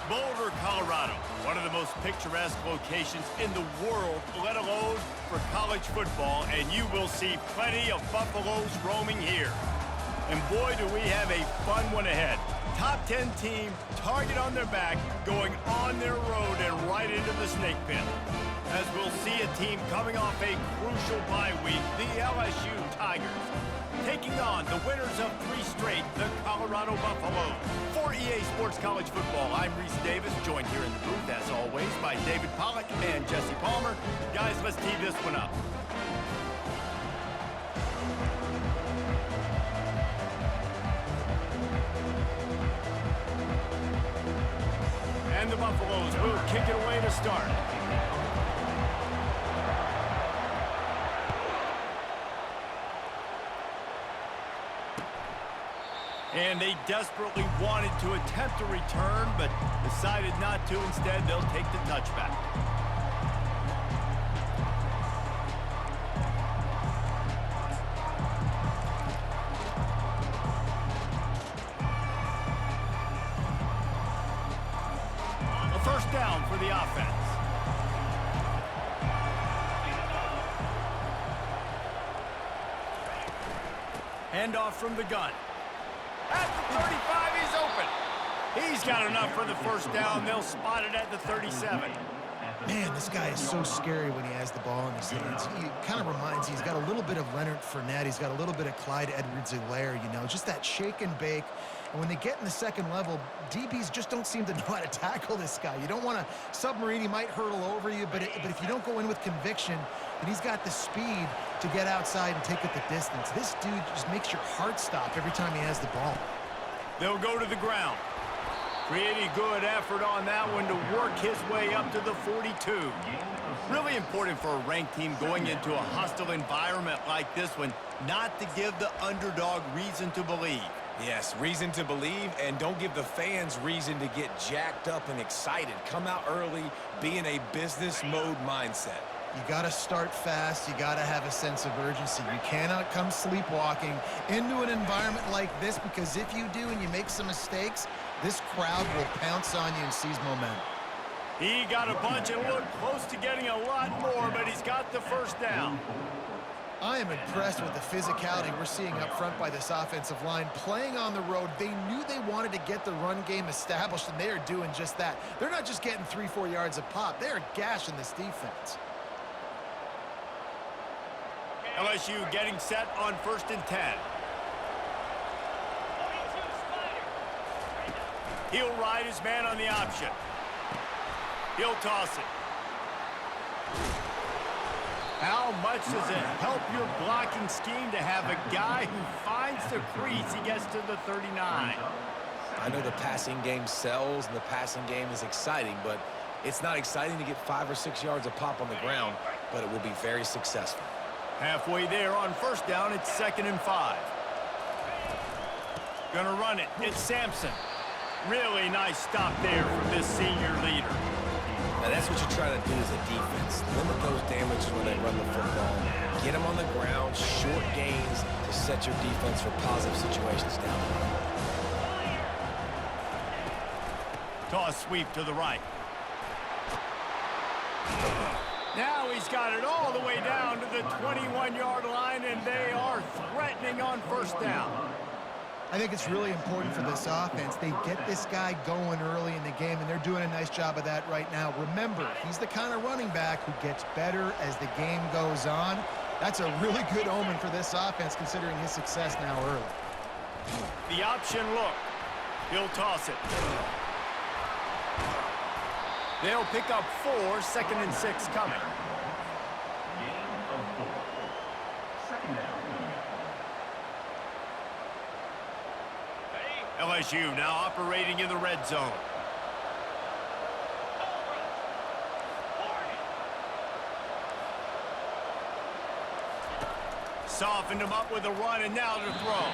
Boulder, Colorado, one of the most picturesque locations in the world, let alone for college football, and you will see plenty of Buffaloes roaming here. And boy, do we have a fun one ahead. Top 10 team, target on their back, going on their road and right into the snake pit. As we'll see a team coming off a crucial bye week, the LSU Tigers, taking on the winners of 3 straight, the Colorado Buffaloes. For EA Sports College Football, I'm Reese Davis, joined here in the booth, as always, by David Pollack and Jesse Palmer. Guys, let's tee this one up. And the Buffaloes will kick it away to start. And they desperately wanted to attempt a return, but decided not to. Instead, they'll take the touchback. A first down for the offense. Handoff from the gun. At the 35, he's open. He's got enough for the first down. They'll spot it at the 37. Man, this guy is so scary when he has the ball in his hands. He kind of reminds me, he's got a little bit of Leonard Fournette. He's got a little bit of Clyde Edwards-Helaire, you know, just that shake and bake. And when they get in the second level, DBs just don't seem to know how to tackle this guy. You don't want to submarine. He might hurtle over you, but if you don't go in with conviction, then he's got the speed to get outside and take it the distance. This dude just makes your heart stop every time he has the ball. They'll go to the ground. Pretty good effort on that one to work his way up to the 42. Really important for a ranked team going into a hostile environment like this one, not to give the underdog reason to believe. Yes, reason to believe, and don't give the fans reason to get jacked up and excited. Come out early, be in a business mode mindset. You got to start fast. You got to have a sense of urgency. You cannot come sleepwalking into an environment like this, because if you do and you make some mistakes, this crowd will pounce on you and seize momentum. He got a bunch and looked close to getting a lot more, but he's got the first down. I am impressed with the physicality we're seeing up front by this offensive line. Playing on the road, they knew they wanted to get the run game established, and they are doing just that. They're not just getting 3-4 yards a pop. They are gashing this defense. LSU getting set on 1st and 10. He'll ride his man on the option. He'll toss it. How much does it help your blocking scheme to have a guy who finds the crease? He gets to the 39. I know the passing game sells and the passing game is exciting, but it's not exciting to get 5 or 6 yards a pop on the ground, but it will be very successful. Halfway there on 1st down, it's 2nd and 5. Gonna run it. It's Sampson. Really nice stop there from this senior leader. Now that's what you try to do as a defense. Limit those damages when they run the football. Get them on the ground, short gains to set your defense for positive situations down the road. Toss sweep to the right. Now he's got it all the way down to the 21-yard line, and they are threatening on 1st down. I think it's really important for this offense. They get this guy going early in the game, and they're doing a nice job of that right now. Remember, he's the kind of running back who gets better as the game goes on. That's a really good omen for this offense, considering his success now early. The option look. He'll toss it. They'll pick up 4, 2nd and 6 coming. LSU now operating in the red zone. Softened him up with a run, and now to throw.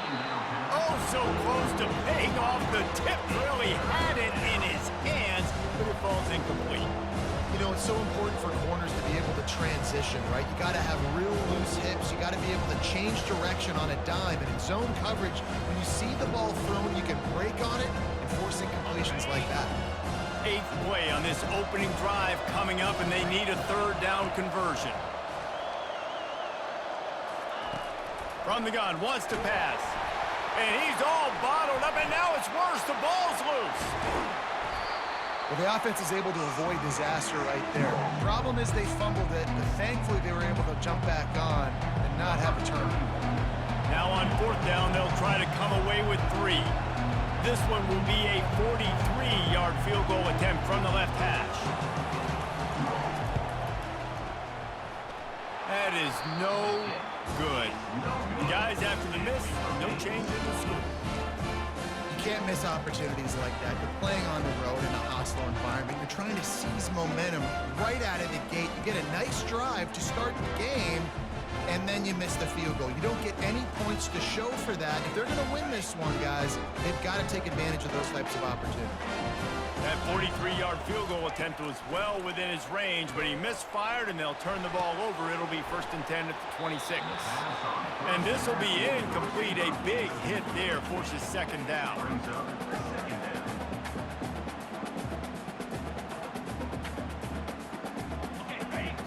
Oh, so close to paying off. The tip really had it in his hands, but it falls incomplete. You know, it's so important for corners to be able to transition, right? You got to have real loose hips. You got to be able to change direction on a dime. And in zone coverage, when you see the ball thrown, you can break on it and force incompletions like that. A play on this opening drive coming up, and they need a third down conversion. From the gun, wants to pass. And he's all bottled up, and now it's worse. The ball's loose. Well, the offense is able to avoid disaster right there. Problem is they fumbled it, but thankfully they were able to jump back on and not have a turnover. Now on fourth down, they'll try to come away with 3. This one will be a 43-yard field goal attempt from the left hash. That is no good. Guys, after the miss, no change in the score. You can't miss opportunities like that. You're playing on the road in a hostile environment. You're trying to seize momentum right out of the gate. You get a nice drive to start the game, and then you miss the field goal. You don't get any points to show for that. If they're going to win this one, guys, they've got to take advantage of those types of opportunities. That 43-yard field goal attempt was well within his range, but he misfired, and they'll turn the ball over. It'll be 1st and 10 at the 26. And this will be incomplete. A big hit there forces 2nd down.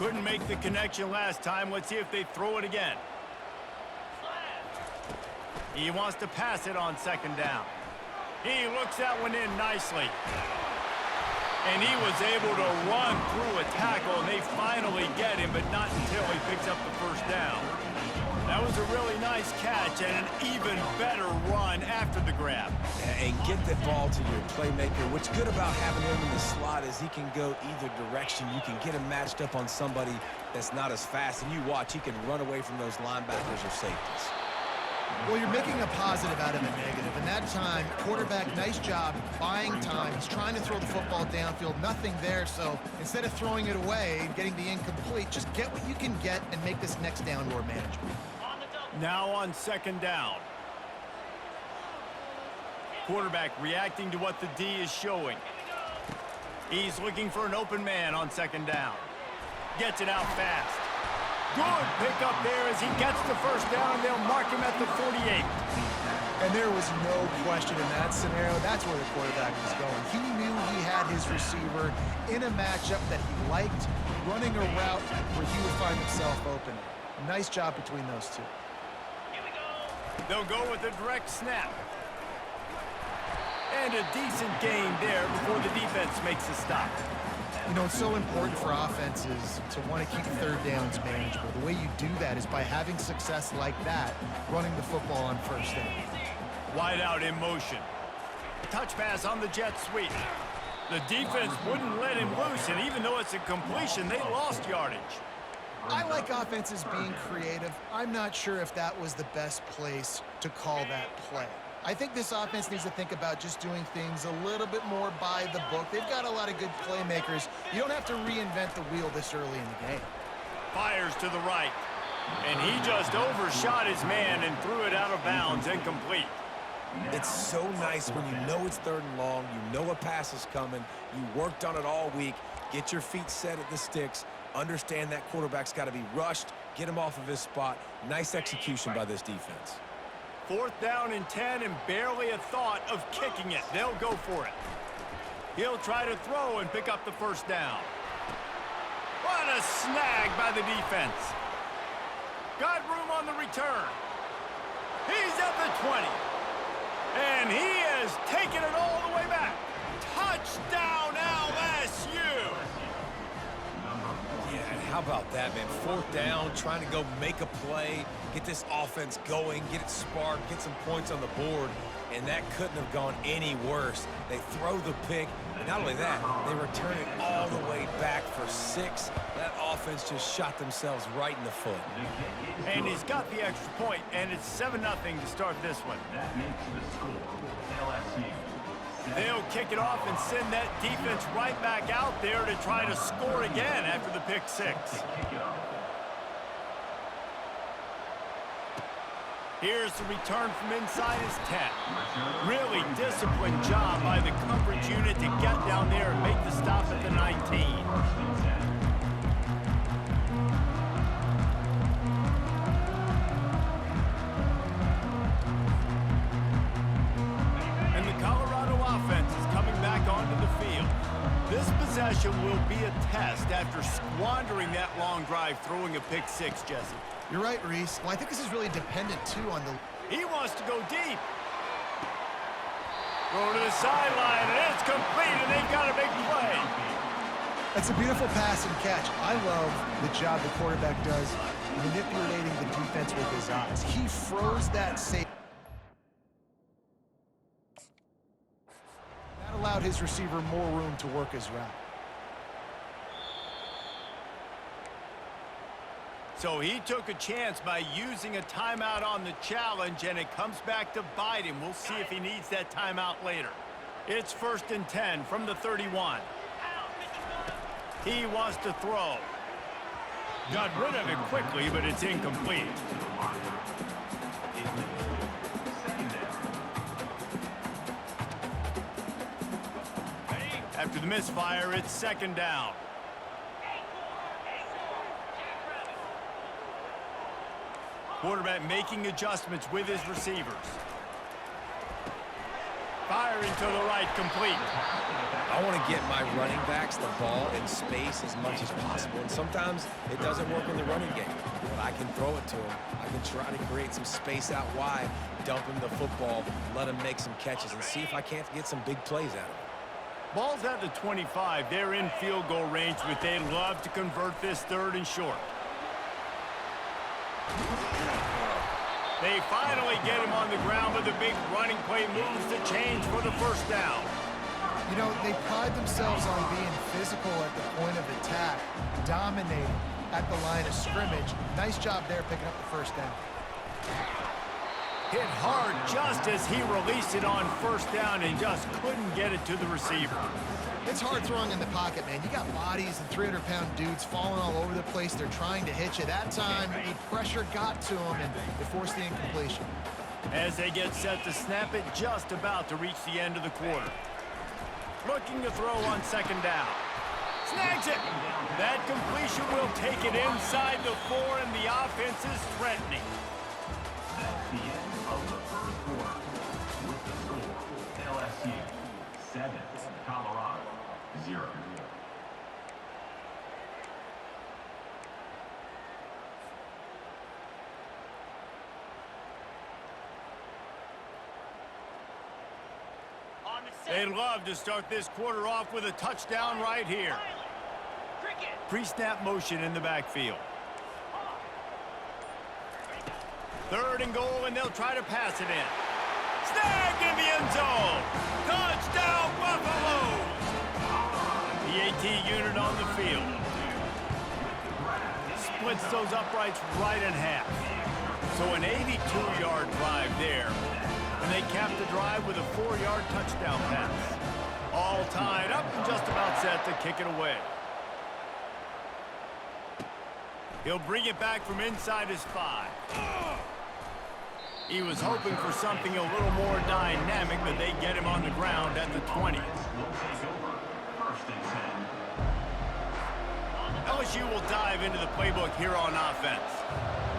Couldn't make the connection last time. Let's see if they throw it again. He wants to pass it on 2nd down. He looks that one in nicely. And he was able to run through a tackle, and they finally get him, but not until he picks up the 1st down. That was a really nice catch and an even better run after the grab. And get the ball to your playmaker. What's good about having him in the slot is he can go either direction. You can get him matched up on somebody that's not as fast, and you watch, he can run away from those linebackers or safeties. Well, you're making a positive out of a negative. And that time, quarterback, nice job buying time. He's trying to throw the football downfield. Nothing there. So instead of throwing it away and getting the incomplete, just get what you can get and make this next down more manageable. Now on 2nd down. Quarterback reacting to what the D is showing. He's looking for an open man on 2nd down. Gets it out fast. Good pickup there as he gets the 1st down, and they'll mark him at the 48. And there was no question in that scenario. That's where the quarterback was going. He knew he had his receiver in a matchup that he liked, running a route where he would find himself open. Nice job between those two. They'll go with a direct snap. And a decent gain there before the defense makes a stop. You know, it's so important for offenses to want to keep 3rd downs manageable. The way you do that is by having success like that, running the football on 1st down. Wide out in motion. Touch pass on the jet sweep. The defense wouldn't let him loose, and even though it's a completion, they lost yardage. I like offenses being creative. I'm not sure if that was the best place to call that play. I think this offense needs to think about just doing things a little bit more by the book. They've got a lot of good playmakers. You don't have to reinvent the wheel this early in the game. Fires to the right. And he just overshot his man and threw it out of bounds, incomplete. It's so nice when you know it's 3rd and long, you know a pass is coming, you worked on it all week, get your feet set at the sticks, understand that quarterback's got to be rushed, get him off of his spot. Nice execution by this defense. 4th down and 10, and barely a thought of kicking it. They'll go for it. He'll try to throw and pick up the 1st down. What a snag by the defense. Got room on the return. He's at the 20. And he has taken it all the way back. Touchdown LSU. Yeah, and how about that, man? 4th down, trying to go make a play, get this offense going, get it sparked, get some points on the board, and that couldn't have gone any worse. They throw the pick, and not only that, they return it all the way back for 6. That offense just shot themselves right in the foot. And he's got the extra point, and it's 7-0 to start this one. That makes the score LSU. They'll kick it off and send that defense right back out there to try to score again after the pick 6. Here's the return from inside his 10. Really disciplined job by the coverage unit to get down there and make the stop at the 19. This session will be a test after squandering that long drive throwing a pick six, Jesse. You're right, Reese. Well, I think this is really dependent, too, on the... He wants to go deep. Throw to the sideline, and it's complete, and they've got a big play. That's a beautiful pass and catch. I love the job the quarterback does manipulating the defense with his eyes. He froze that safety. That allowed his receiver more room to work his route. So he took a chance by using a timeout on the challenge, and it comes back to bite him. We'll see if he needs that timeout later. It's 1st and 10 from the 31. He wants to throw. Got rid of it quickly, but it's incomplete. After the misfire, it's 2nd down. Quarterback making adjustments with his receivers. Firing to the right, complete. I want to get my running backs the ball in space as much as possible, and sometimes it doesn't work in the running game. But I can throw it to him. I can try to create some space out wide, dump him the football, let him make some catches, and see if I can't get some big plays out of him. Ball's at the 25. They're in field goal range, but they'd love to convert this 3rd and short. They finally get him on the ground, but the big running play moves the chains for the 1st down. You know, they pride themselves on being physical at the point of attack, dominating at the line of scrimmage. Nice job there picking up the 1st down. Hit hard just as he released it on 1st down and just couldn't get it to the receiver. It's hard throwing in the pocket, man. You got bodies and 300-pound dudes falling all over the place. They're trying to hit you. That time, the pressure got to them, and they forced the incompletion. As they get set to snap it, just about to reach the end of the quarter. Looking to throw on 2nd down. Snags it! That completion will take it inside the 4, and the offense is threatening. That's the end of the 1st quarter. With the score, LSU 7, Colorado 0. They'd love to start this quarter off with a touchdown right here. Pre-snap motion in the backfield. 3rd and goal, and they'll try to pass it in. Snagged in the end zone. Touchdown, Buffaloes. The AT unit on the field. Splits those uprights right in half. So an 82-yard drive there. And they cap the drive with a 4-yard touchdown pass. All tied up and just about set to kick it away. He'll bring it back from inside his 5. He was hoping for something a little more dynamic, but they get him on the ground at the 20. LSU will dive into the playbook here on offense.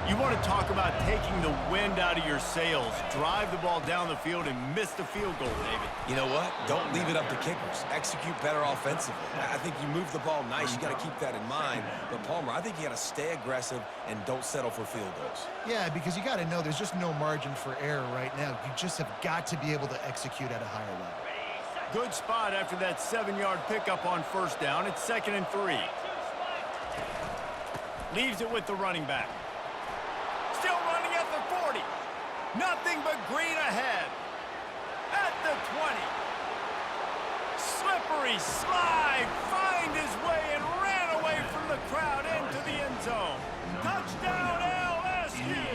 You want to talk about taking the wind out of your sails. Drive the ball down the field and miss the field goal, David. You know what? Don't leave it up to kickers. Execute better offensively. I think you move the ball nice. You got to keep that in mind. But, Palmer, I think you got to stay aggressive and don't settle for field goals. Yeah, because you got to know there's just no margin for error right now. You just have got to be able to execute at a higher level. Good spot after that 7-yard pickup on 1st down. It's 2nd and 3. Leaves it with the running back. Still running at the 40. Nothing but green ahead. At the 20. Slippery slide. Find his way and ran away from the crowd into the end zone. Touchdown, LSU.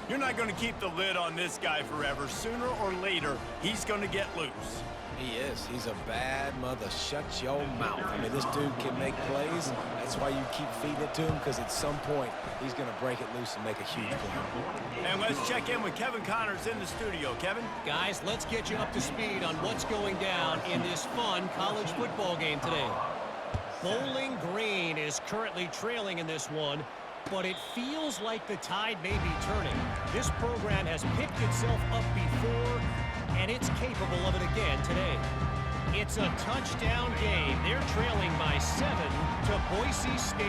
You're not going to keep the lid on this guy forever. Sooner or later, he's going to get loose. He is. He's a bad mother. Shut your mouth. I mean, this dude can make plays. That's why you keep feeding it to him, because at some point, he's going to break it loose and make a huge play. And let's check in with Kevin Connors in the studio. Kevin? Guys, let's get you up to speed on what's going down in this fun college football game today. Bowling Green is currently trailing in this one, but it feels like the tide may be turning. This program has picked itself up before, and it's capable of it again today. It's a touchdown game. They're trailing by 7 to Boise State.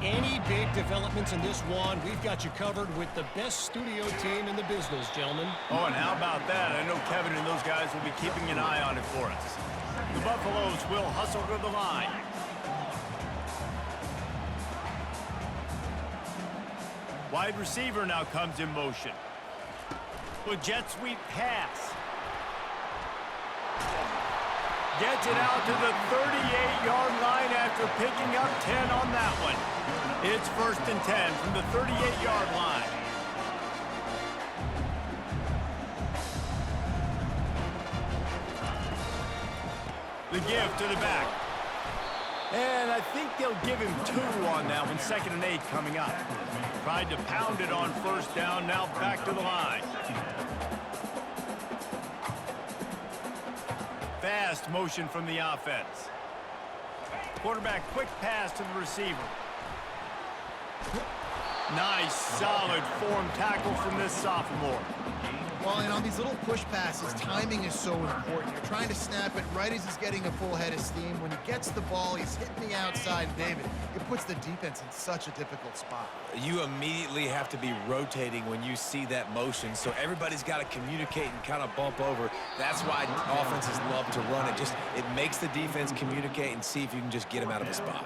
Any big developments in this one, we've got you covered with the best studio team in the business, gentlemen. Oh, and how about that? I know Kevin and those guys will be keeping an eye on it for us. The Buffaloes will hustle to the line. Wide receiver now comes in motion. With jet sweep pass. Gets it out to the 38-yard line after picking up 10 on that one. It's 1st and 10 from the 38-yard line. The give to the back. And I think they'll give him 2 on that one. 2nd and 8 coming up. Tried to pound it on 1st down. Now back to the line. Fast motion from the offense. Quarterback quick pass to the receiver. Nice, solid form tackle from this sophomore. Well, and on these little push passes, timing is so important. You're trying to snap it right as he's getting a full head of steam. When he gets the ball, he's hitting the outside. David, it puts the defense in such a difficult spot. You immediately have to be rotating when you see that motion, so everybody's got to communicate and kind of bump over. That's why offenses love to run it. It makes the defense communicate and see if you can just get him out of a spot.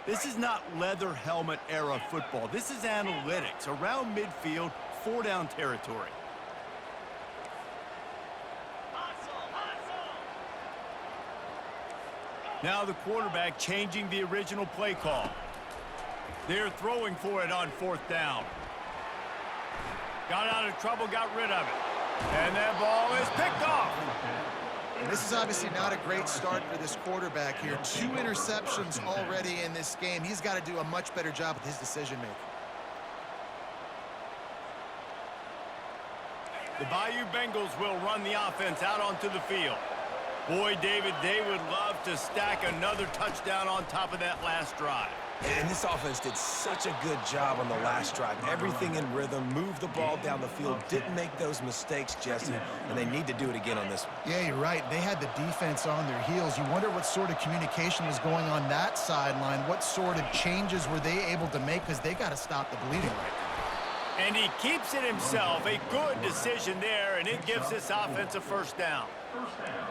This is not leather helmet era football. This is analytics. Around midfield, 4-down territory. Now the quarterback changing the original play call. They're throwing for it on 4th down. Got out of trouble, got rid of it. And that ball is picked off. And this is obviously not a great start for this quarterback here. 2 interceptions already in this game. He's got to do a much better job with his decision-making. The Bayou Bengals will run the offense out onto the field. Boy, David, they would love to stack another touchdown on top of that last drive. And this offense did such a good job on the last drive. Everything in rhythm, moved the ball down the field, didn't make those mistakes, Jesse, and they need to do it again on this one. Yeah, you're right. They had the defense on their heels. You wonder what sort of communication was going on that sideline. What sort of changes were they able to make, because they got to stop the bleeding right now. And he keeps it himself. A good decision there, and it gives this offense a 1st down.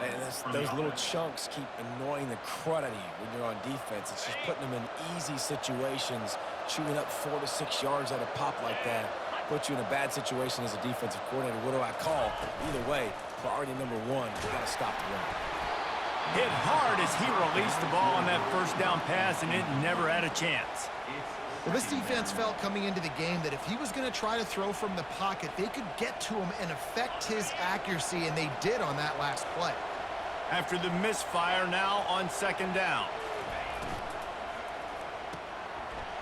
And those little chunks keep annoying the crud out of you when you're on defense. It's just putting them in easy situations, chewing up 4 to 6 yards at a pop like that. Put you in a bad situation as a defensive coordinator. What do I call? Either way, priority number 1, you got to stop the run. Hit hard as he released the ball on that 1st down pass, and it never had a chance. Well, this defense felt coming into the game that if he was going to try to throw from the pocket, they could get to him and affect his accuracy, and they did on that last play. After the misfire, now on 2nd down.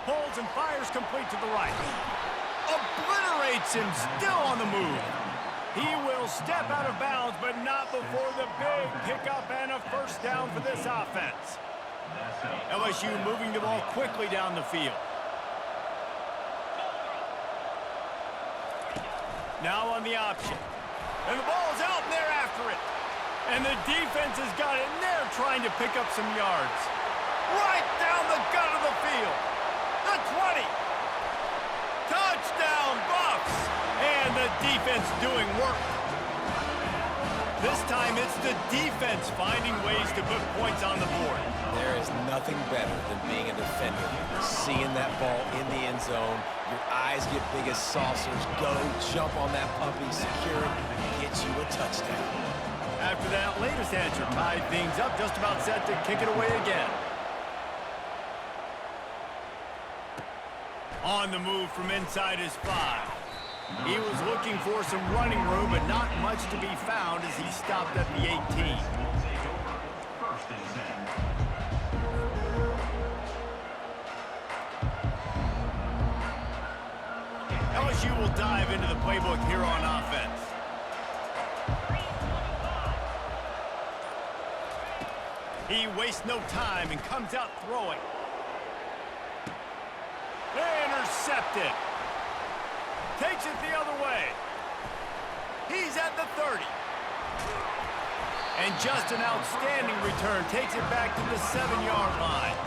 Pulls and fires complete to the right. Obliterates him, still on the move. He will step out of bounds, but not before the big pickup and a 1st down for this offense. LSU moving the ball quickly down the field. Now on the option. And the ball's out, and they're after it. And the defense has got it, and they're trying to pick up some yards. Right down the gut of the field. The 20. Touchdown, Buffs. And the defense doing work. This time it's the defense finding ways to put points on the board. There is nothing better than being a defender. Seeing that ball in the end zone, your eyes get big as saucers. Go, jump on that puppy, secure it, get you a touchdown. After that latest answer tied things up, just about set to kick it away again. On the move from inside his 5. He was looking for some running room, but not much to be found as he stopped at the 18. LSU will dive into the playbook here on offense. He wastes no time and comes out throwing. Intercepted. Takes it the other way. He's at the 30. And just an outstanding return. Takes it back to the 7-yard line.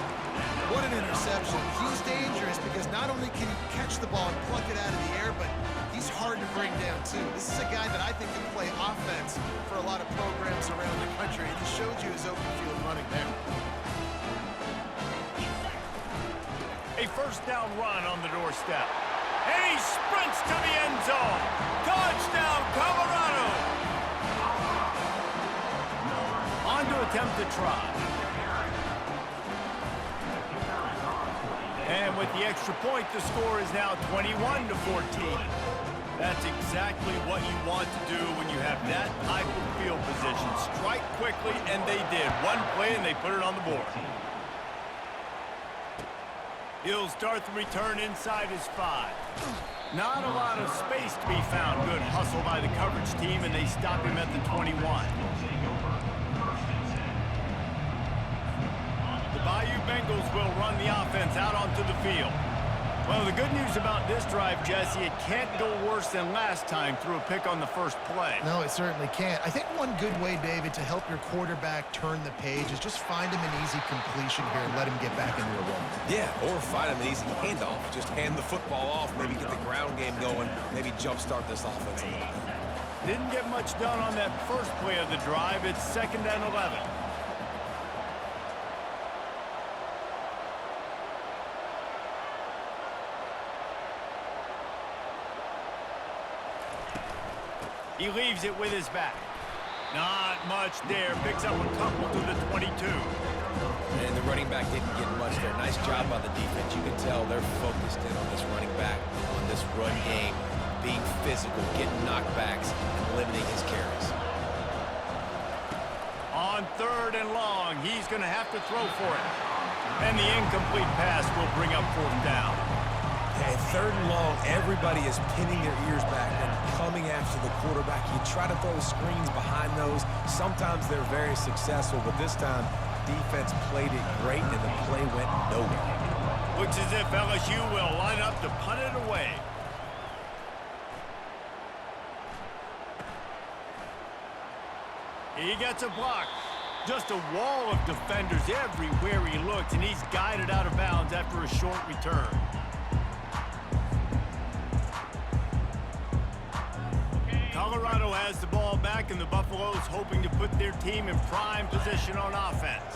What an interception. He's dangerous because not only can he catch the ball and pluck it out of the air, but he's hard to bring down, too. This is a guy that I think can play offense for a lot of programs around the country, and he showed you his open field running there. A first down run on the doorstep. And he sprints to the end zone. Touchdown, Colorado! On to attempt to try. And with the extra point, the score is now 21-14. That's exactly what you want to do when you have that type of field position. Strike quickly, and they did. One play, and they put it on the board. He'll start the return inside his 5. Not a lot of space to be found. Good hustle by the coverage team, and they stop him at the 21. The Bayou Bengals will run the offense out onto the field. Well, the good news about this drive, Jesse, it can't go worse than last time through a pick on the first play. No, it certainly can't. I think one good way, David, to help your quarterback turn the page is just find him an easy completion here and let him get back into a run. Yeah, or find him an easy handoff. Just hand the football off, maybe get the ground game going, maybe jumpstart this offense a little bit. Didn't get much done on that first play of the drive. It's 2nd and 11. He leaves it with his back. Not much there. Picks up a couple to the 22. And the running back didn't get much there. Nice job by the defense. You can tell they're focused in on this running back, on this run game, being physical, getting knockbacks, and limiting his carries. On 3rd and long, he's going to have to throw for it. And the incomplete pass will bring up 4th down. And 3rd and long, everybody is pinning their ears back and coming after the quarterback. You try to throw screens behind those. Sometimes they're very successful, but this time, defense played it great, and the play went nowhere. Looks as if LSU will line up to punt it away. He gets a block. Just a wall of defenders everywhere he looks, and he's guided out of bounds after a short return. Colorado has the ball back, and the Buffaloes hoping to put their team in prime position on offense.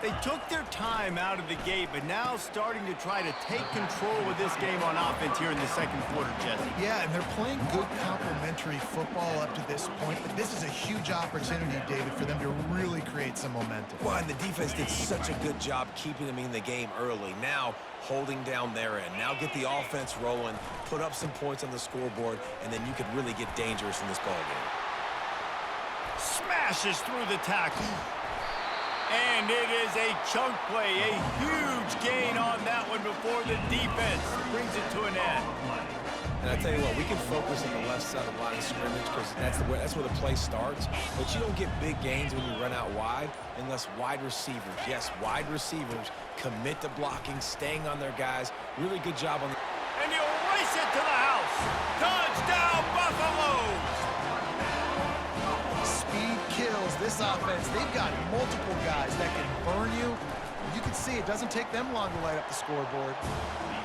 They took their time out of the gate, but now starting to try to take control of this game on offense here in the second quarter, Jesse. Yeah, and they're playing good complementary football up to this point, but this is a huge opportunity, David, for them to really create some momentum. Well, and the defense did such a good job keeping them in the game early. Now, holding down their end. Now get the offense rolling, put up some points on the scoreboard, and then you could really get dangerous in this ballgame. Smashes through the tackle. And it is a chunk play, a huge gain on that one before the defense brings it to an end. And I tell you what, we can focus on the left side of the line of scrimmage because that's where the play starts. But you don't get big gains when you run out wide unless wide receivers, yes, wide receivers commit to blocking, staying on their guys. Really good job on the... And he'll race it to the house. Touchdown, Buffaloes! Speed kills this offense. They've got multiple guys that can burn you. You can see it doesn't take them long to light up the scoreboard.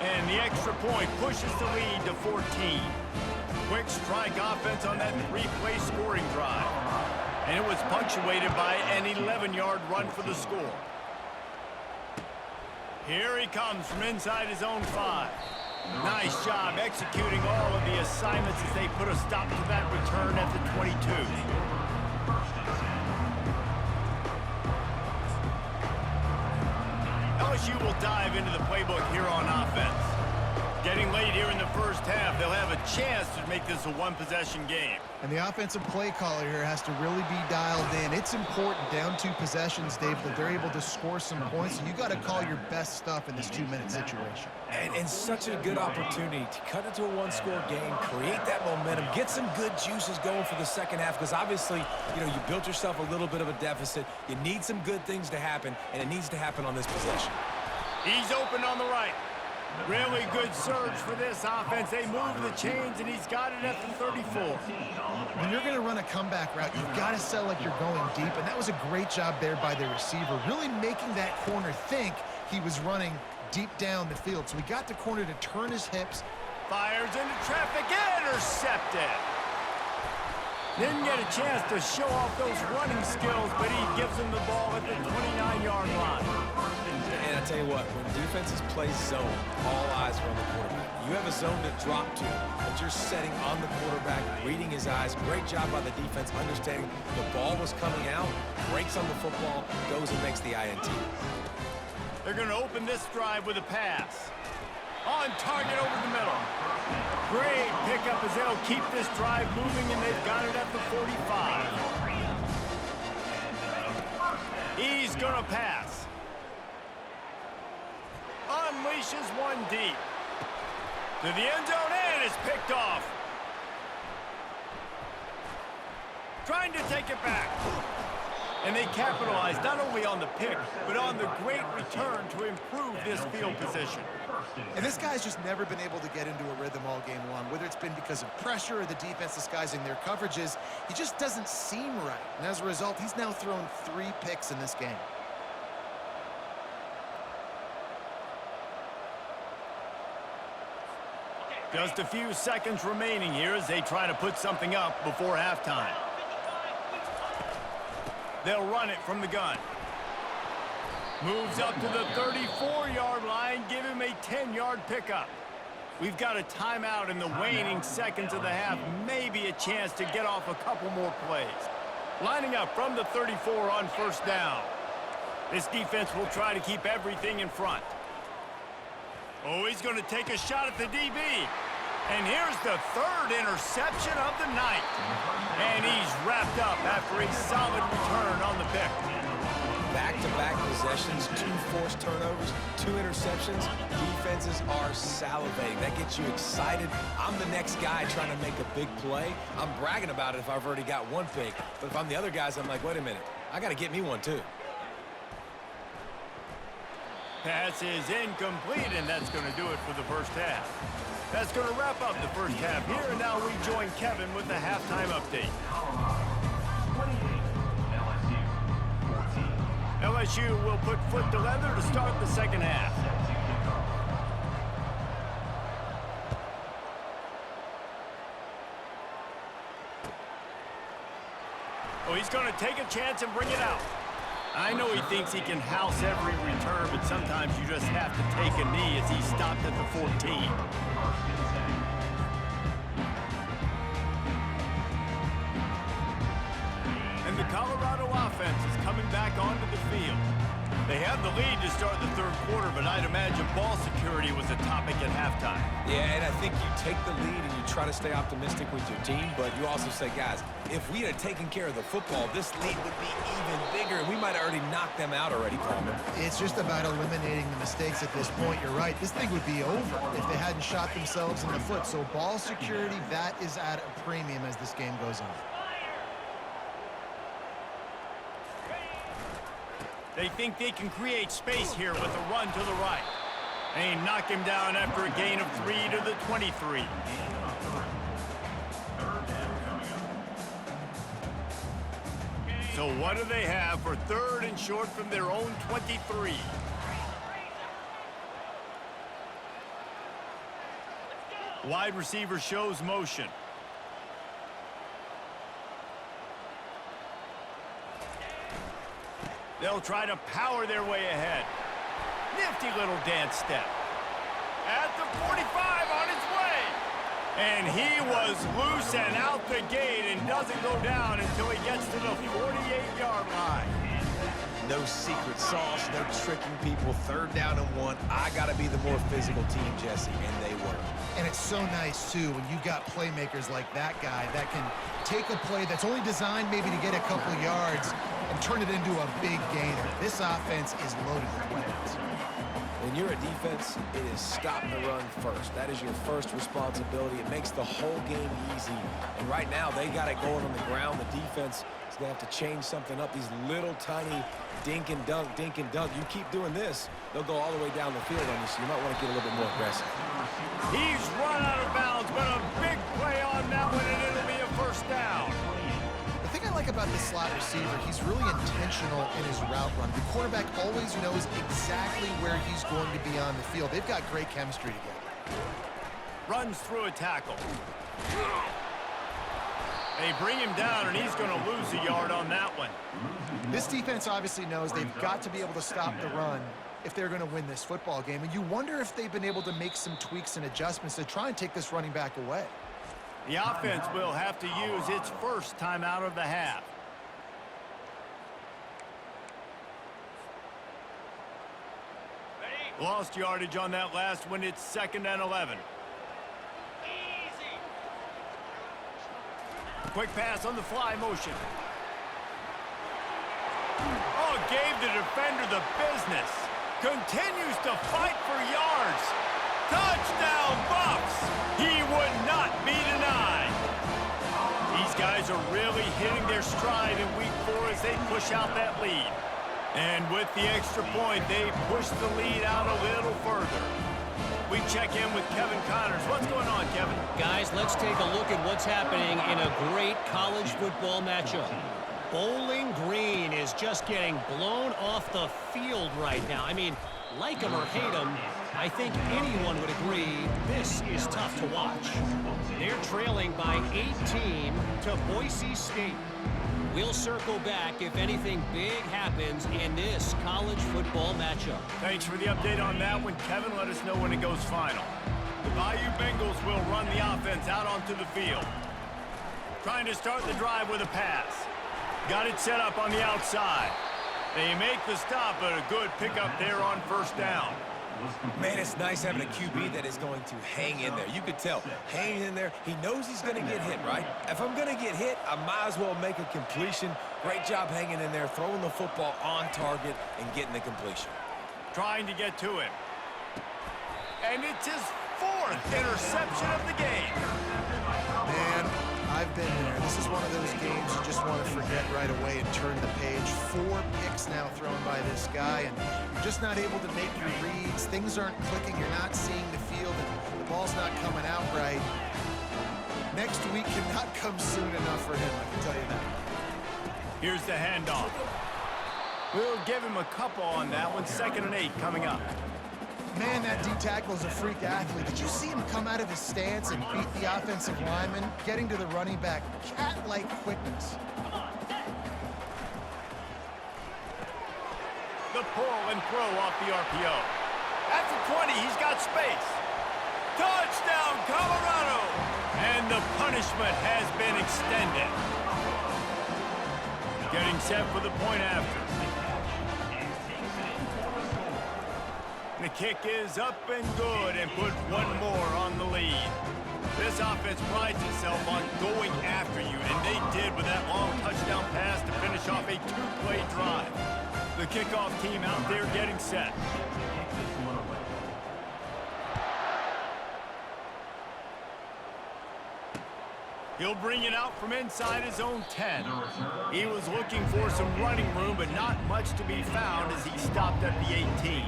And the extra point pushes the lead to 14. Quick strike offense on that 3-play scoring drive. And it was punctuated by an 11-yard run for the score. Here he comes from inside his own 5. Nice job executing all of the assignments as they put a stop to that return at the 22. LSU will dive into the playbook here on offense. Getting late here in the first half, they'll have a chance to make this a one-possession game. And the offensive play caller here has to really be dialed in. It's important down 2 possessions, Dave, that they're able to score some points. And you got to call your best stuff in this 2-minute situation. And such a good opportunity to cut into a one-score game, create that momentum, get some good juices going for the second half because obviously, you built yourself a little bit of a deficit. You need some good things to happen, and it needs to happen on this possession. He's open on the right. Really good surge for this offense. They move the chains, and he's got it at the 34. When you're going to run a comeback route, you've got to sell like you're going deep, and that was a great job there by the receiver, really making that corner think he was running deep down the field. So he got the corner to turn his hips. Fires into traffic, intercepted. Didn't get a chance to show off those running skills, but he gives him the ball at the 29-yard line. And I tell you what, when defenses play zone, all eyes are on the quarterback. You have a zone to drop to, but you're setting on the quarterback, reading his eyes. Great job by the defense, understanding the ball was coming out, breaks on the football, goes and makes the INT. They're going to open this drive with a pass. On target over the middle. Great pickup as they'll keep this drive moving, and they've got it at the 45. He's going to pass. Unleashes one deep. To the end zone, and it's picked off. Trying to take it back. And they capitalized not only on the pick, but on the great return to improve this field position. And this guy's just never been able to get into a rhythm all game long, whether it's been because of pressure or the defense disguising their coverages. He just doesn't seem right. And as a result, he's now thrown 3 picks in this game. Just a few seconds remaining here as they try to put something up before halftime. They'll run it from the gun. Moves up to the 34-yard line, give him a 10-yard pickup. We've got a timeout in the waning seconds of the half, maybe a chance to get off a couple more plays. Lining up from the 34 on first down. This defense will try to keep everything in front. Oh, he's going to take a shot at the DB. And here's the 3rd interception of the night. And he's wrapped up after a solid return on the pick. Back-to-back possessions, 2 forced turnovers, 2 interceptions. Defenses are salivating. That gets you excited. I'm the next guy trying to make a big play. I'm bragging about it if I've already got 1 pick. But if I'm the other guys, I'm like, wait a minute. I got to get me one, too. Pass is incomplete, and that's going to do it for the first half. That's going to wrap up the first half here, and now we join Kevin with the halftime update. 28, LSU 14. LSU will put foot to leather to start the second half. Oh, he's going to take a chance and bring it out. I know he thinks he can house every return, but sometimes you just have to take a knee as he stopped at the 14. And the Colorado offense is coming back onto the field. They have the lead to start the 3rd quarter, but I'd imagine ball security was a topic at halftime. Yeah, and I think you take the lead and you try to stay optimistic with your team, but you also say, guys, if we had taken care of the football, this lead would be even bigger, and we might have already knocked them out already, Coleman. It's just about eliminating the mistakes at this point. You're right. This thing would be over if they hadn't shot themselves in the foot. So ball security, that is at a premium as this game goes on. They think they can create space here with a run to the right. They knock him down after a gain of 3 to the 23. So what do they have for 3rd and short from their own 23? Wide receiver shows motion. They'll try to power their way ahead. Nifty little dance step. At the 45 on his way. And he was loose and out the gate and doesn't go down until he gets to the 48-yard line. No secret sauce, no tricking people. 3rd down and 1. I got to be the more physical team, Jesse, and they were. And it's so nice, too, when you've got playmakers like that guy that can take a play that's only designed maybe to get a couple yards and turn it into a big gainer. This offense is loaded with weapons. When you're a defense, it is stop the run first. That is your first responsibility. It makes the whole game easy. And right now, they got it going on the ground. The defense is going to have to change something up. These little tiny dink and dunk, dink and dunk. You keep doing this, they'll go all the way down the field on you, so you might want to get a little bit more aggressive. He's run out of bounds, but a big play on that one, and it'll be a first down. The thing I like about this slot receiver, he's really intentional in his route run. The quarterback always knows exactly where he's going to be on the field. They've got great chemistry together. Runs through a tackle. They bring him down, and he's going to lose a yard on that one. This defense obviously knows they've got to be able to stop the run if they're going to win this football game. And you wonder if they've been able to make some tweaks and adjustments to try and take this running back away. The offense will have to use its first timeout of the half. Lost yardage on that last one. It's 2nd and 11. Quick pass on the fly motion. Oh, gave the defender the business. Continues to fight for yards. Touchdown, Buffs! He would not be denied. These guys are really hitting their stride in week 4 as they push out that lead. And with the extra point, they push the lead out a little further. We check in with Kevin Connors. What's going on, Kevin? Guys, let's take a look at what's happening in a great college football matchup. Bowling Green is just getting blown off the field right now. I mean, like him or hate him, I think anyone would agree this is tough to watch. They're trailing by 18 to Boise State. We'll circle back if anything big happens in this college football matchup. Thanks for the update on that one, Kevin. Let us know when it goes final. The Bayou Bengals will run the offense out onto the field. Trying to start the drive with a pass. Got it set up on the outside. They make the stop, but a good pickup there on first down. Man, it's nice having a QB that is going to hang in there. You could tell, hang in there. He knows he's going to get hit, right? If I'm going to get hit, I might as well make a completion. Great job hanging in there, throwing the football on target and getting the completion. Trying to get to him. And it's his 4th interception of the game. Man, I've been there. This is one of those games you just want to forget right away and turn the page. 4 picks now thrown by this guy, and you're just not able to make your reads. Things aren't clicking. You're not seeing the field, and the ball's not coming out right. Next week cannot come soon enough for him, I can tell you that. Here's the handoff. We'll give him a couple on that one. 2nd and 8 coming up. Man, that D-tackle is a freak athlete. Did you see him come out of his stance and beat the offensive lineman, getting to the running back? Cat-like quickness. The pull and throw off the RPO. At the 20, he's got space. Touchdown, Colorado! And the punishment has been extended. Getting set for the point after. The kick is up and good and put one more on the lead. This offense prides itself on going after you, and they did with that long touchdown pass to finish off a 2-play drive. The kickoff team out there getting set. He'll bring it out from inside his own 10. He was looking for some running room, but not much to be found as he stopped at the 18.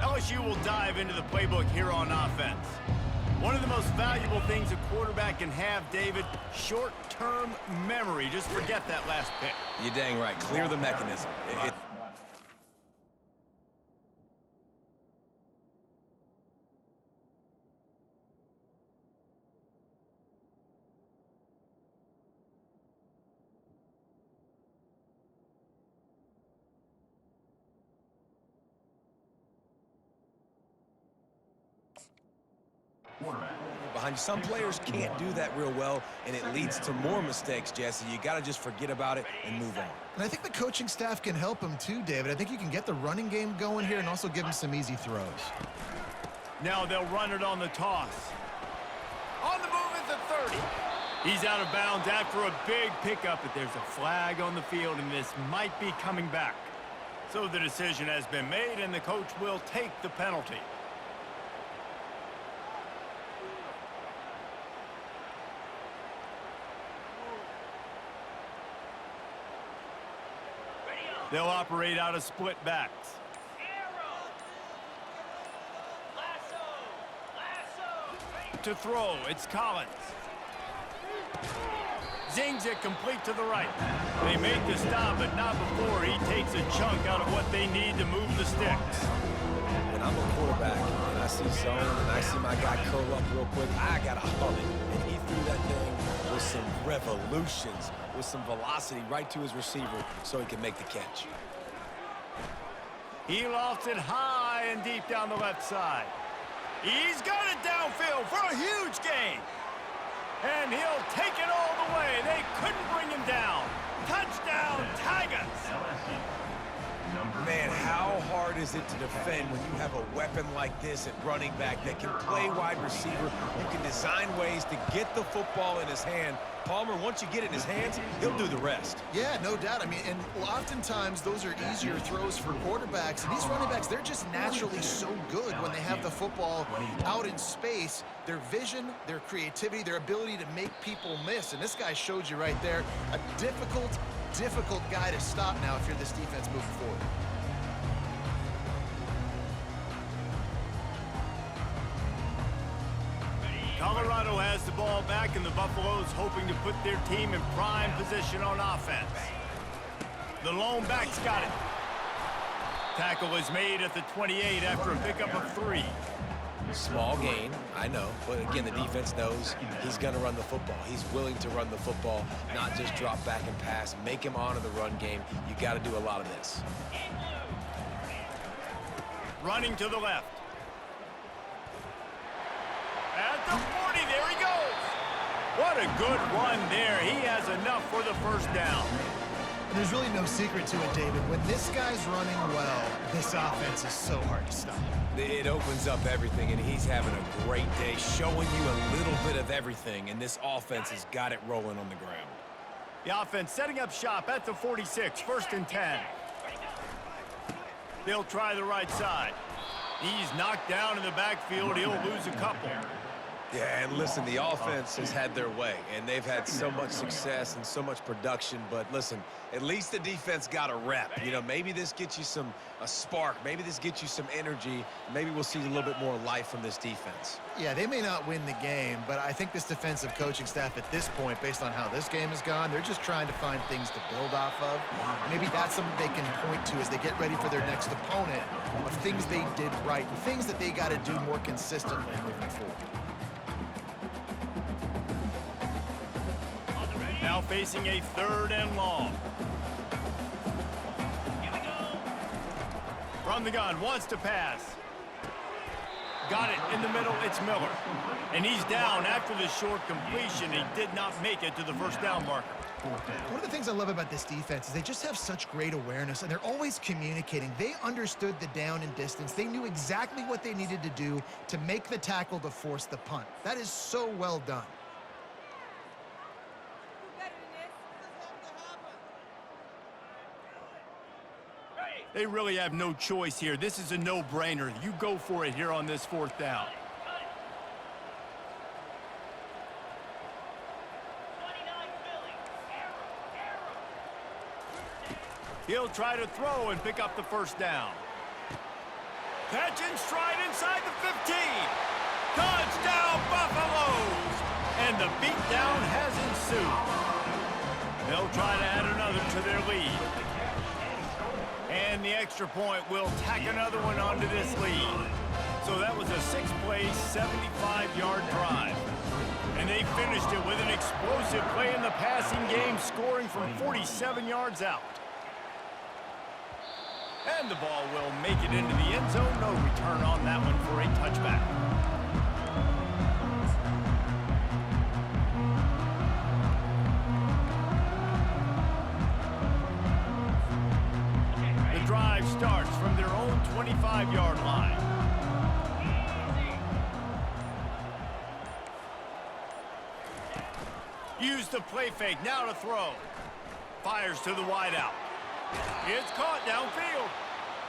LSU will dive into the playbook here on offense. One of the most valuable things a quarterback can have, David, short-term memory. Just forget that last pick. You're dang right. Clear the mechanism. behind you. Some players can't do that real well, and it leads to more mistakes, Jesse. You got to just forget about it and move on. And I think the coaching staff can help him too, David. I think you can get the running game going here and also give him some easy throws. Now they'll run it on the toss. On the move at the 30. He's out of bounds after a big pickup, but there's a flag on the field, and this might be coming back. So the decision has been made, and the coach will take the penalty. They'll operate out of split backs. To throw, it's Collins. Zings it complete to the right. They make the stop, but not before he takes a chunk out of what they need to move the sticks. When I'm a quarterback and I see zone and I see my guy curl up real quick, I got to hum it. And he threw that thing with some revolutions, with some velocity right to his receiver so he can make the catch. He lofts it high and deep down the left side. He's got it downfield for a huge gain. And he'll take it all the way. They couldn't bring him down. Touchdown, Tigers. Man, how hard is it to defend when you have a weapon like this at running back that can play wide receiver, who can design ways to get the football in his hand? Palmer, once you get it in his hands, he'll do the rest. Yeah, no doubt. I mean, and oftentimes those are easier throws for quarterbacks. And these running backs, they're just naturally so good when they have the football out in space. Their vision, their creativity, their ability to make people miss. And this guy showed you right there, a difficult guy to stop now if you're this defense moving forward. Colorado has the ball back, and the Buffaloes hoping to put their team in prime position on offense. The lone back's got it. Tackle is made at the 28 after a pickup of 3. Small gain, I know, but again, the defense knows he's going to run the football. He's willing to run the football, not just drop back and pass, make him honor the run game. You got to do a lot of this. Running to the left. At the 40, there he goes. What a good run there. He has enough for the first down. There's really no secret to it, David. When this guy's running well, this offense is so hard to stop. It opens up everything, and he's having a great day, showing you a little bit of everything, and this offense has got it rolling on the ground. The offense setting up shop at the 46, 1st and 10. They'll try the right side. He's knocked down in the backfield. He'll lose a couple. Yeah, and listen, the offense has had their way, and they've had so much success and so much production. But listen, at least the defense got a rep. You know, maybe this gets you a spark. Maybe this gets you some energy. Maybe we'll see a little bit more life from this defense. Yeah, they may not win the game, but I think this defensive coaching staff at this point, based on how this game has gone, they're just trying to find things to build off of. Maybe that's something they can point to as they get ready for their next opponent, of things they did right, and things that they got to do more consistently moving forward. Now facing a 3rd and long. From the gun, wants to pass. Got it in the middle, it's Miller. And he's down after the short completion. He did not make it to the first down marker. One of the things I love about this defense is they just have such great awareness, and they're always communicating. They understood the down and distance. They knew exactly what they needed to do to make the tackle to force the punt. That is so well done. They really have no choice here. This is a no-brainer. You go for it here on this 4th down. He'll try to throw and pick up the first down. Catch and stride inside the 15. Touchdown, Buffaloes! And the beatdown has ensued. They'll try to add another to their lead. And the extra point will tack another one onto this lead. So that was a 6-play, 75-yard drive. And they finished it with an explosive play in the passing game, scoring from 47 yards out. And the ball will make it into the end zone. No return on that one for a touchback. 5-yard line. Use the play fake, now to throw. Fires to the wideout. It's caught downfield.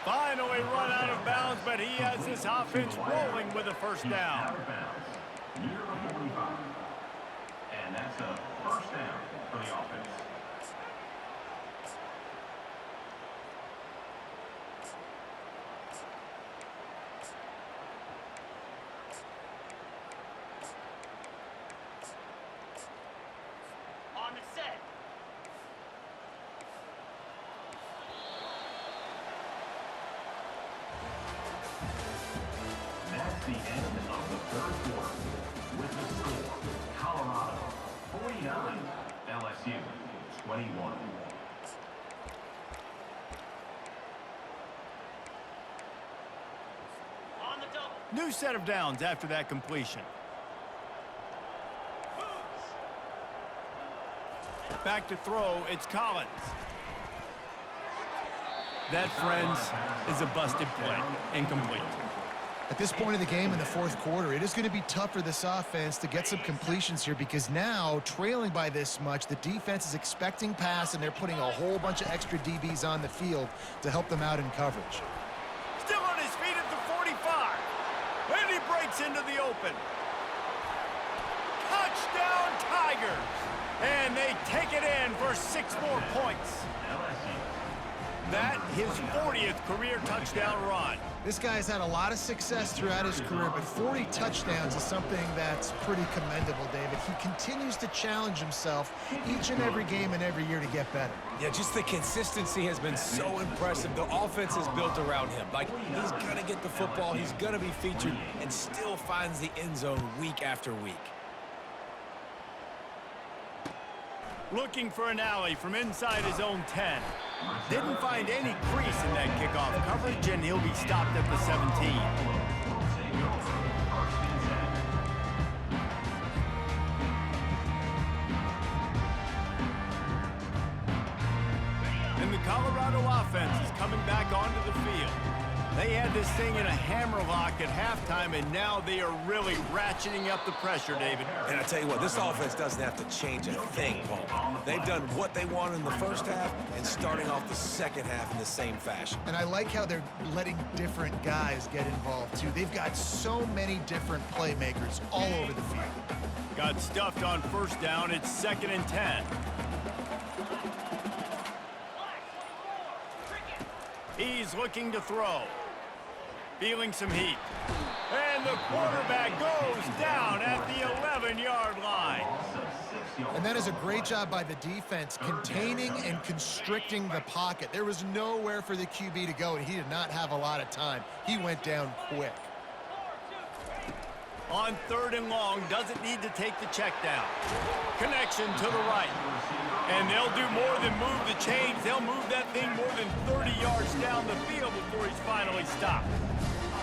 Finally run out of bounds, but he has this offense rolling with a first down. Out of bounds. Near the 45. And that's a first down for the offense. On the set. That's the end of the third quarter. With the score, Colorado 49, LSU 21. On the double. New set of downs after that completion. Back to throw, it's Collins. That, friends, is a busted play. Incomplete. At this point of the game in the fourth quarter, it is going to be tough for this offense to get some completions here because now, trailing by this much, the defense is expecting pass, and they're putting a whole bunch of extra DBs on the field to help them out in coverage. Still on his feet at the 45. And he breaks into the open. Touchdown, Tigers! And they take it in for 6 more points. That, his 40th career touchdown run. This guy's had a lot of success throughout his career, but 40 touchdowns is something that's pretty commendable, David. He continues to challenge himself each and every game and every year to get better. Yeah, just the consistency has been so impressive. The offense is built around him. Like, he's going to get the football, he's going to be featured, and still finds the end zone week after week. Looking for an alley from inside his own 10. Didn't find any crease in that kickoff coverage, and he'll be stopped at the 17. And the Colorado offense is coming back onto the field. They had this thing in a hammerlock at halftime, and now they are really ratcheting up the pressure, David. And I tell you what, this offense doesn't have to change a thing, Paul. They've done what they wanted in the first half and starting off the second half in the same fashion. And I like how they're letting different guys get involved, too. They've got so many different playmakers all over the field. Got stuffed on first down. It's 2nd and 10. He's looking to throw. Feeling some heat. And the quarterback goes down at the 11-yard line. And that is a great job by the defense, containing and constricting the pocket. There was nowhere for the QB to go, and he did not have a lot of time. He went down quick. On 3rd and long, doesn't need to take the check down. Connection to the right. And they'll do more than move the chains. They'll move that thing more than 30 yards down the field before he's finally stopped.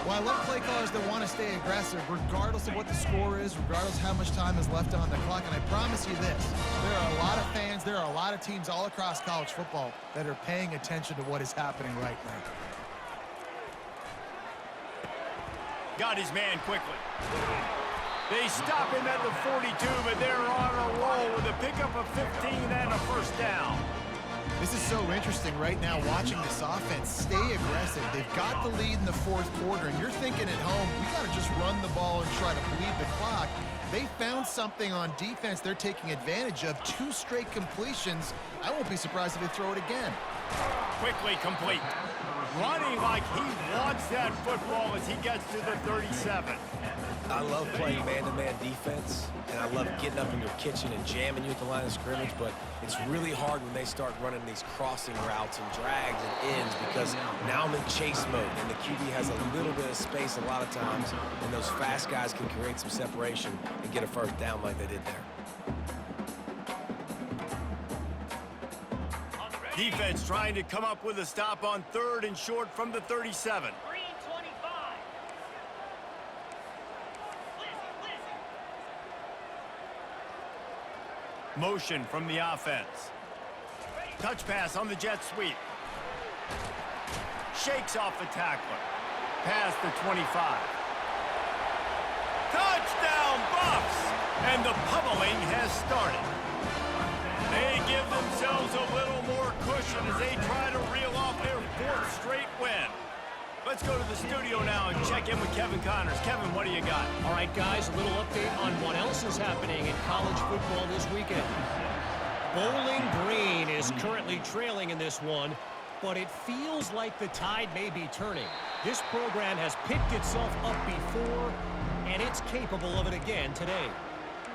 Well, I love play callers that want to stay aggressive, regardless of what the score is, regardless of how much time is left on the clock. And I promise you this, there are a lot of fans, there are a lot of teams all across college football that are paying attention to what is happening right now. Got his man quickly. They stop him at the 42, but they're on a roll with a pickup of 15 and a first down. This is so interesting right now, watching this offense stay aggressive. They've got the lead in the fourth quarter, and you're thinking at home, we got to just run the ball and try to bleed the clock. They found something on defense they're taking advantage of. 2 straight completions. I won't be surprised if they throw it again. Quickly complete. Running like he wants that football as he gets to the 37. I love playing man-to-man defense, and I love getting up in your kitchen and jamming you at the line of scrimmage, but it's really hard when they start running these crossing routes and drags and ends because now I'm in chase mode, and the QB has a little bit of space a lot of times, and those fast guys can create some separation and get a first down like they did there. Defense trying to come up with a stop on 3rd and short from the 37. Green 25. Motion from the offense. Touch pass on the jet sweep. Shakes off the tackler. past the 25. Touchdown, Buffs! And the pummeling has started. They give themselves a little more cushion as they try to reel off their 4th straight win. Let's go to the studio now and check in with Kevin Connors. Kevin, what do you got? All right, guys, a little update on what else is happening in college football this weekend. Bowling Green is currently trailing in this one, but it feels like the tide may be turning. This program has picked itself up before, and it's capable of it again today.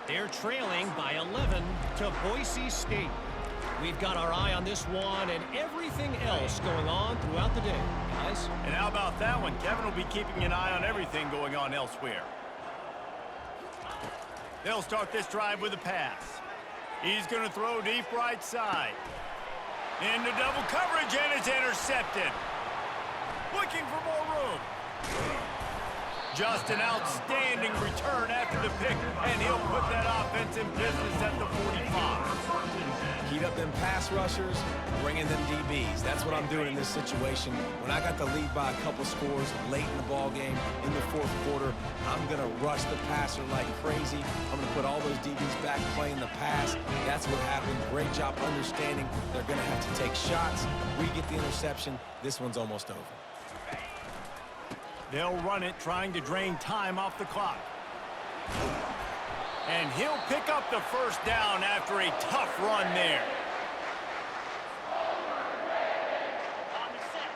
They're trailing by 11 to Boise State. We've got our eye on this one and everything else going on throughout the day, guys. And how about that one? Kevin will be keeping an eye on everything going on elsewhere. They'll start this drive with a pass. He's going to throw deep right side. Into double coverage, and it's intercepted. Looking for more room. Just an outstanding return after the pick, and he'll put that offense in business at the 45. Heat up them pass rushers, bring in them DBs. That's what I'm doing in this situation. When I got the lead by a couple scores late in the ball game, in the 4th quarter, I'm going to rush the passer like crazy. I'm going to put all those DBs back playing the pass. That's what happened. Great job understanding they're going to have to take shots. We get the interception. This one's almost over. They'll run it, trying to drain time off the clock. And he'll pick up the first down after a tough run there.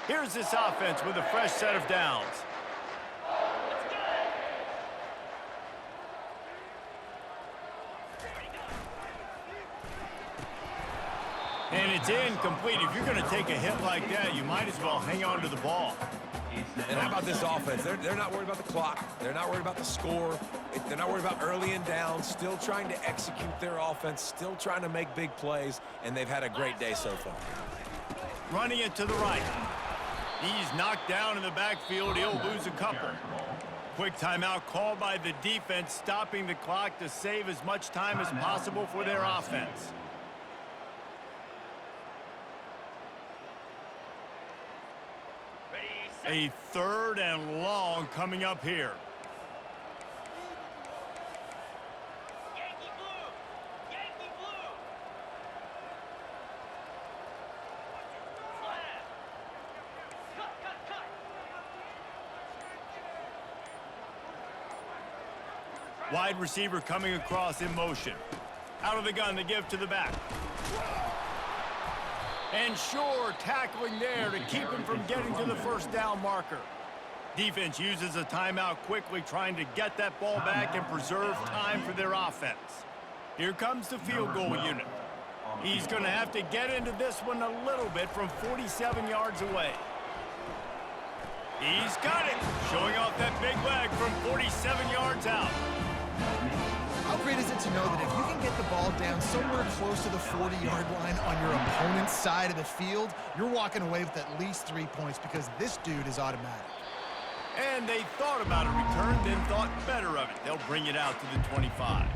Here's this offense with a fresh set of downs. And it's incomplete. If you're going to take a hit like that, you might as well hang on to the ball. And how about this offense? They're not worried about the clock. They're not worried about the score. They're not worried about early and down. Still trying to execute their offense. Still trying to make big plays. And they've had a great day so far. Running it to the right. He's knocked down in the backfield. He'll lose a couple. Quick timeout called by the defense, stopping the clock to save as much time as possible for their offense. A 3rd and long coming up here. Yankee blue! Yankee blue! Flag! Cut! Wide receiver coming across in motion. Out of the gun to give to the back. And Shore tackling there to keep him from getting to the first down marker. Defense uses a timeout quickly, trying to get that ball back and preserve time for their offense. Here comes the field goal unit. He's going to have to get into this one a little bit from 47 yards away. He's got it, showing off that big leg from 47 yards out. How great is it to know that if you can get the ball down somewhere close to the 40-yard line on your opponent's side of the field, you're walking away with at least 3 points because this dude is automatic. And they thought about a return, then thought better of it. They'll bring it out to the 25.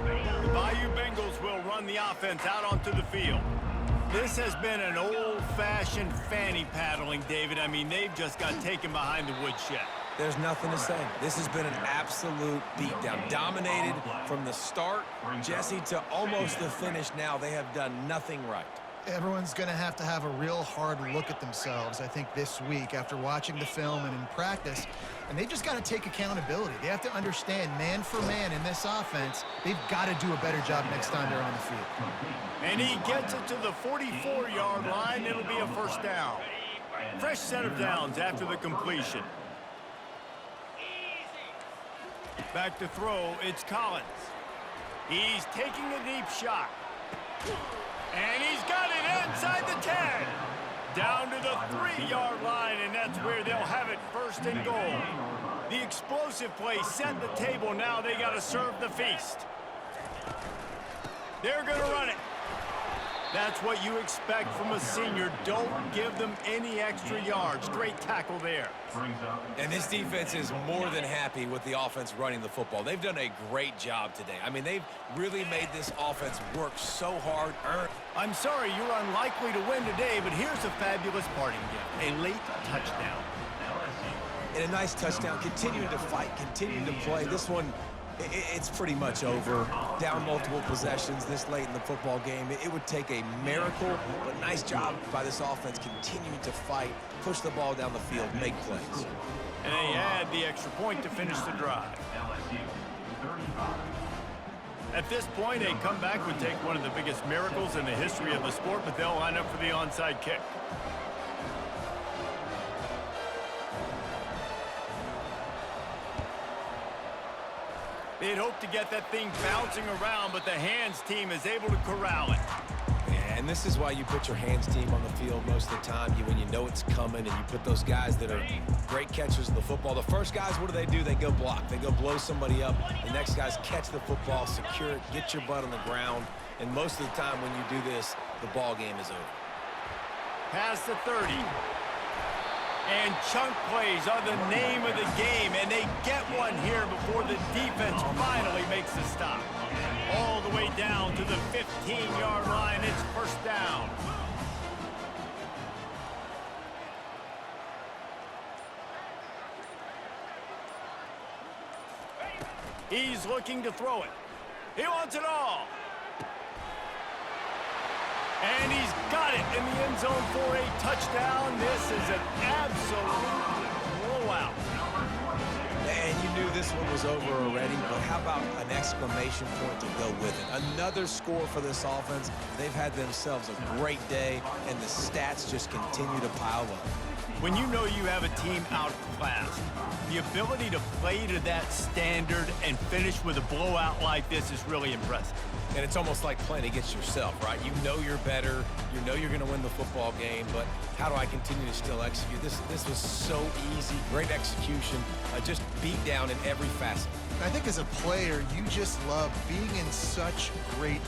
The Bayou Bengals will run the offense out onto the field. This has been an old-fashioned fanny paddling, David. I mean, they've just got taken behind the woodshed. There's nothing to say. This has been an absolute beatdown. Dominated from the start, Jesse, to almost the finish now. They have done nothing right. Everyone's going to have a real hard look at themselves, I think, this week after watching the film and in practice. And they just got to take accountability. They have to understand, man for man in this offense, they've got to do a better job next time they're on the field. And he gets it to the 44-yard line. It'll be a first down. Fresh set of downs after the completion. Back to throw, it's Collins. He's taking a deep shot. And he's got it inside the 10. Down to the 3-yard line, and that's where they'll have it, first and goal. The explosive play set the table. Now they got to serve the feast. They're going to run it. That's what you expect from a senior. Don't give them any extra yards. Great tackle there. Brings up And this defense is more than happy with the offense running the football. They've done a great job today. I mean, they've really made this offense work so hard. I'm sorry you're unlikely to win today, but here's a fabulous parting gift. A late touchdown. And a nice touchdown, continuing to fight, continuing to play. This one, it's pretty much over. Down multiple possessions this late in the football game. It would take a miracle, but nice job by this offense continuing to fight, push the ball down the field, make plays. And they add the extra point to finish the drive. LSU 35. At this point, a comeback would take one of the biggest miracles in the history of the sport, but they'll line up for the onside kick. They'd hoped to get that thing bouncing around, but the hands team is able to corral it. And this is why you put your hands team on the field most of the time. When you know it's coming, and you put those guys that are great catchers of the football. The first guys, what do? They go block. They go blow somebody up. The next guys catch the football, secure it, get your butt on the ground. And most of the time when you do this, the ball game is over. Past the 30. And chunk plays are the name of the game, and they get one here before the defense finally makes the stop. All the way down to the 15-yard line. It's first down. He's looking to throw it. He wants it all. And he's got it in the end zone for a touchdown. This is an absolute blowout. And you knew this one was over already, but how about an exclamation point to go with it? Another score for this offense. They've had themselves a great day, and the stats just continue to pile up. When you know you have a team outclassed, the ability to play to that standard and finish with a blowout like this is really impressive. And it's almost like playing against yourself, right? You know you're better. You know you're going to win the football game, but how do I continue to still execute? This was so easy. Great execution. Just beat down in every facet. I think as a player, you just love being in such great